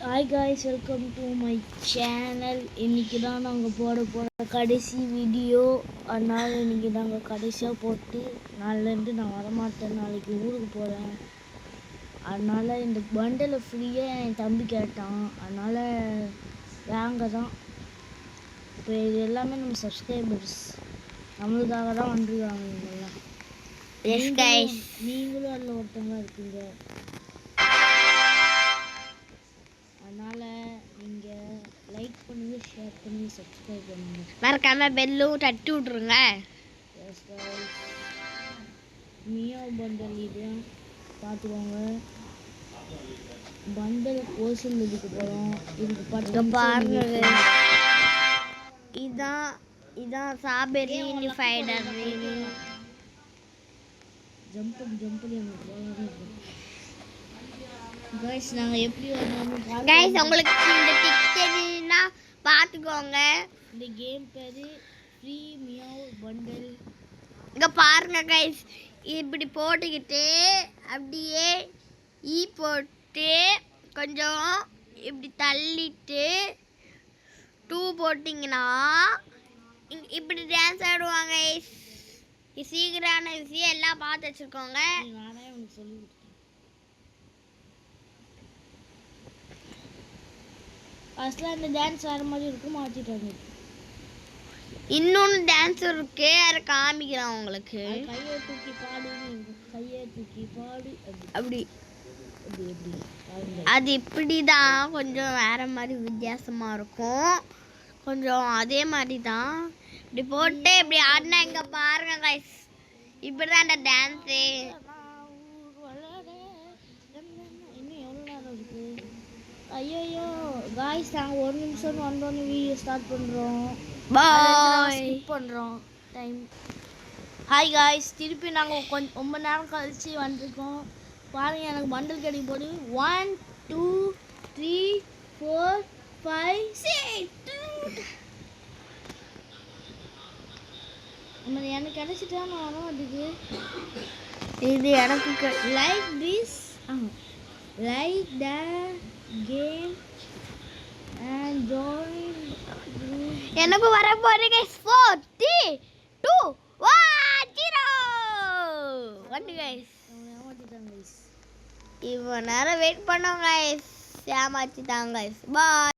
Hi guys, welcome to my channel. இன்றைக்கி தான் நாங்கள் போகிற கடைசி வீடியோ. அதனால் இன்றைக்கி நாங்கள் கடைசியாக போட்டு நாளிலேருந்து நான் வரமாட்டேன், நாளைக்கு ஊருக்கு போகிறேன். அதனால் இந்த பண்டலை ஃப்ரீயாக என் தம்பி கேட்டான், அதனால் வாங்க தான். இப்போ இது எல்லாமே நம்ம சப்ஸ்கிரைபர்ஸ், நம்மளுக்காக தான் வந்துருக்காங்க இவங்கெல்லாம். நீங்களும் அதில் ஒருத்தவங்க இருக்கீங்க. அதனால் நீங்கள் லைக் பண்ணுங்க, ஷேர் பண்ணுங்க, சப்ஸ்கிரைப் பண்ணுங்க, மறக்காம பெல்லும் தட்டி விட்ருங்க. மியோ பண்டல் இது பார்த்துக்கோங்க. பண்டல் கோர்ஸில் இதுக்கு போகிறோம். இதுக்கு பாருங்க, இதான் ஸ்ட்ராபெர்ரி ஃபைடர். ஜம்ப் எனக்கு கைஸ், நாங்கள் எப்படி வரணும் கைஸ், உங்களுக்கு இந்த டிக்கெட்னா பார்த்துக்கோங்க. இந்த கேம் பேர் ஃப்ரீ மியோ பண்டல். இங்கே பாருங்க கைஸ், இப்படி போட்டுக்கிட்டு அப்படியே போட்டு கொஞ்சம் இப்படி தள்ளிட்டு 2 போட்டிங்கன்னா இப்படி டான்ஸ் ஆடுவாங்க கைஸ். சீக்கிரான விஷயம் எல்லாம் பார்த்து வச்சுருக்கோங்க. நானே உனக்கு சொல்லி கொடுத்தேன். ஃபர்ஸ்ட்லாம் இந்த டான்ஸ் வேறு மாதிரி இருக்கும், மாற்றிட்டாங்க. இன்னொன்று டான்ஸ் இருக்கு, அதை காமிக்கிறேன் உங்களுக்கு. கையை தூக்கி பாடு, கையை தூக்கி பாடு, அப்படி எப்படி அது இப்படி தான், கொஞ்சம் வேறு மாதிரி வித்தியாசமாக இருக்கும். கொஞ்சம் அதே மாதிரி தான் இப்படி போட்டு இப்படி ஆடினா. இங்கே பாருங்க கைஸ், இப்படி தான் அந்த டான்ஸு. இன்னும் எவ்வளோ நேரம் இருக்கு? ஐயோ காய்ஸ், நாங்கள் 1 நிமிஷம் வந்தோன்னு வீடியோ ஸ்டார்ட் பண்ணுறோம். பாய் பண்ணுறோம் டைம். ஹாய் காய்ஸ், திருப்பி நாங்கள் கொஞ்சம் ரொம்ப நேரம் கழிச்சு வந்துருக்கோம். பாருங்கள், எனக்கு பண்டல் கிடைக்க போது. 1 2 3 4 5 6. எனக்கு கிடைச்சிட்டா நான் வர மாட்டேங்குது. இது எனக்கு like this, like the game and join. எனக்கு வர போகுது கைஸ். 4 3 2 1 0 வந்து கைஸ். ஏமாத்திட்டாங்க கைஸ். இவ்வளோ நேரம் வெயிட் பண்ணோம் கைஸ், ஏமாத்திட்டாங்க கைஸ். பாய்.